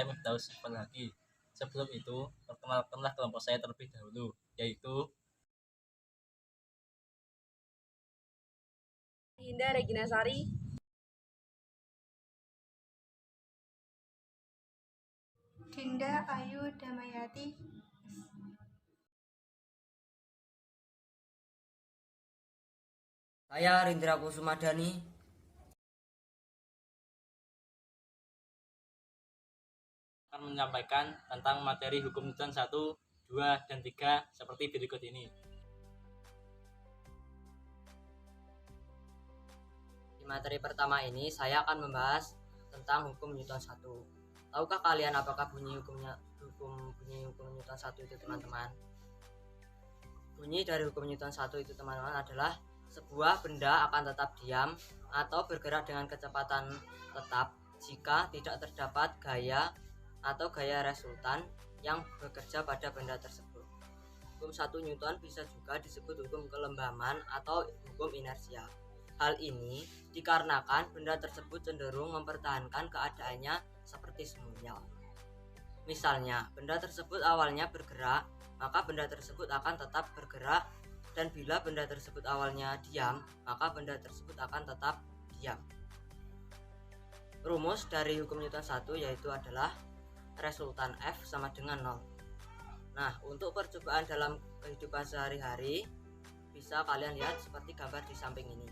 saya Firdaus lagi. Sebelum itu, perkenalkanlah kelompok saya terlebih dahulu, yaitu Hinda Regina Sari, Dinda Ayu Damayati, Saya Rindra Kusumadani. akan menyampaikan tentang materi hukum Newton 1, 2, dan 3 seperti berikut ini. Di materi pertama ini saya akan membahas tentang hukum Newton 1. Tahukah kalian apakah bunyi hukum Newton 1 itu, teman-teman? Bunyi dari hukum Newton 1 itu, teman-teman, adalah sebuah benda akan tetap diam atau bergerak dengan kecepatan tetap jika tidak terdapat gaya atau gaya resultan yang bekerja pada benda tersebut. Hukum 1 Newton bisa juga disebut hukum kelembaman atau hukum inersia. Hal ini dikarenakan benda tersebut cenderung mempertahankan keadaannya seperti semula. Misalnya, benda tersebut awalnya bergerak, maka benda tersebut akan tetap bergerak, dan bila benda tersebut awalnya diam, maka benda tersebut akan tetap diam. Rumus dari hukum Newton 1 yaitu adalah resultan F sama dengan 0. Nah, untuk percobaan dalam kehidupan sehari-hari bisa kalian lihat seperti gambar di samping ini.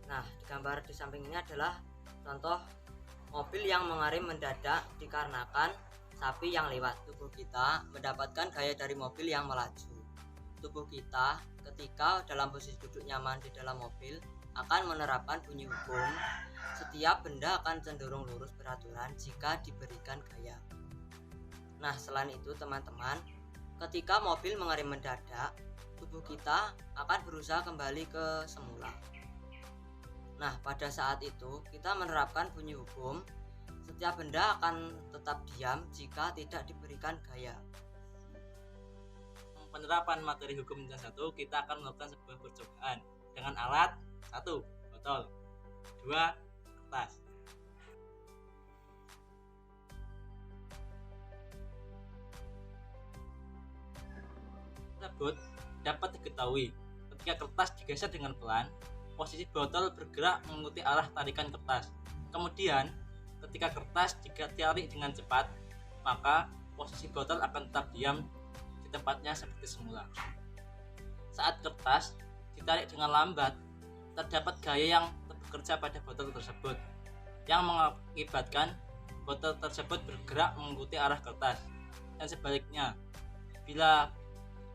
Nah, di gambar di samping ini adalah contoh mobil yang mengerem mendadak dikarenakan sapi yang lewat. Tubuh kita mendapatkan gaya dari mobil yang melaju. Tubuh kita ketika dalam posisi duduk nyaman di dalam mobil akan menerapkan bunyi hukum setiap benda akan cenderung lurus beraturan jika diberikan gaya. Nah, selain itu teman-teman, ketika mobil mengerem mendadak, tubuh kita akan berusaha kembali ke semula. Nah, pada saat itu kita menerapkan bunyi hukum setiap benda akan tetap diam jika tidak diberikan gaya. Penerapan materi hukum Newton 1, kita akan melakukan sebuah percobaan dengan alat 1. Botol, 2. Kertas. Tersebut dapat diketahui ketika kertas digeser dengan pelan, posisi botol bergerak mengikuti arah tarikan kertas. Kemudian, ketika kertas ditarik dengan cepat, maka posisi botol akan tetap diam di tempatnya seperti semula. Saat kertas ditarik dengan lambat, terdapat gaya yang bekerja pada botol tersebut, yang mengakibatkan botol tersebut bergerak mengikuti arah kertas. Dan sebaliknya, bila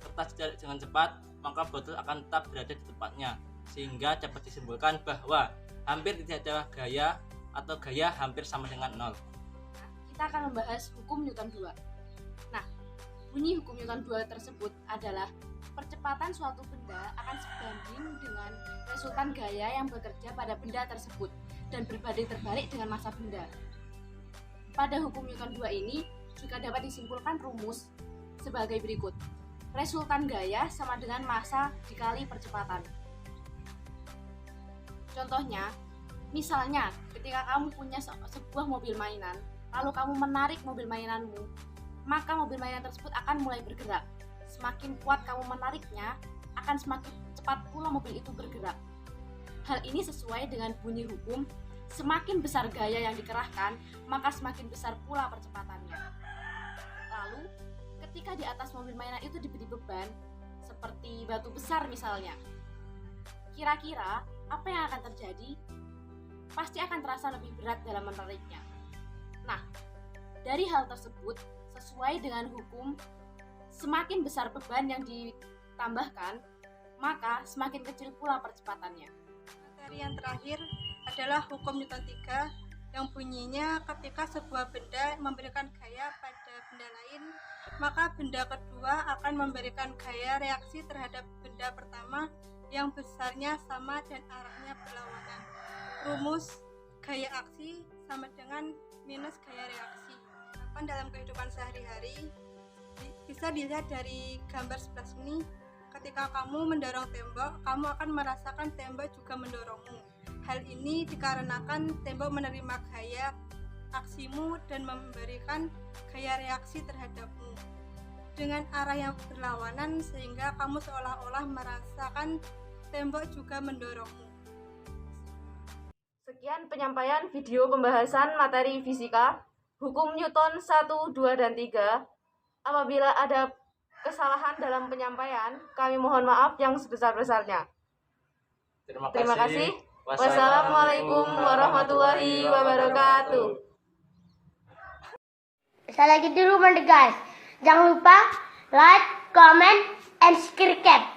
kertas ditarik dengan cepat, maka botol akan tetap berada di tempatnya, sehingga dapat disimpulkan bahwa hampir tidak ada gaya atau gaya hampir sama dengan 0. Kita akan membahas hukum Newton 2. Nah, bunyi hukum Newton 2 tersebut adalah percepatan suatu benda akan sebanding dengan resultan gaya yang bekerja pada benda tersebut dan berbanding terbalik dengan massa benda. Pada hukum Newton 2 ini juga dapat disimpulkan rumus sebagai berikut. Resultan gaya sama dengan massa dikali percepatan. Contohnya, misalnya ketika kamu punya sebuah mobil mainan, lalu kamu menarik mobil mainanmu, maka mobil mainan tersebut akan mulai bergerak. Semakin kuat kamu menariknya, akan semakin cepat pula mobil itu bergerak. Hal ini sesuai dengan bunyi hukum, semakin besar gaya yang dikerahkan, maka semakin besar pula percepatannya. Lalu, ketika di atas mobil mainan itu diberi beban, seperti batu besar misalnya, kira-kira apa yang akan terjadi? Pasti akan terasa lebih berat dalam menariknya. Nah, dari hal tersebut, sesuai dengan hukum, semakin besar beban yang ditambahkan, maka semakin kecil pula percepatannya. Materi yang terakhir adalah hukum Newton 3 yang bunyinya ketika sebuah benda memberikan gaya pada benda lain, maka benda kedua akan memberikan gaya reaksi terhadap benda pertama yang besarnya sama dan arahnya berlawanan. Rumus gaya aksi sama dengan minus gaya reaksi. Dalam kehidupan sehari-hari bisa dilihat dari gambar sebelah sini. Ketika kamu mendorong tembok, kamu akan merasakan tembok juga mendorongmu. Hal ini dikarenakan tembok menerima gaya aksimu dan memberikan gaya reaksi terhadapmu dengan arah yang berlawanan sehingga kamu seolah-olah merasakan tembok juga mendorongmu. Sekian penyampaian video pembahasan materi fisika, hukum Newton 1, 2, dan 3. Apabila ada kesalahan dalam penyampaian, kami mohon maaf yang sebesar-besarnya. Terima kasih. Wassalamualaikum warahmatullahi wabarakatuh. Saya lagi dulu guys. Jangan lupa like, comment, and subscribe.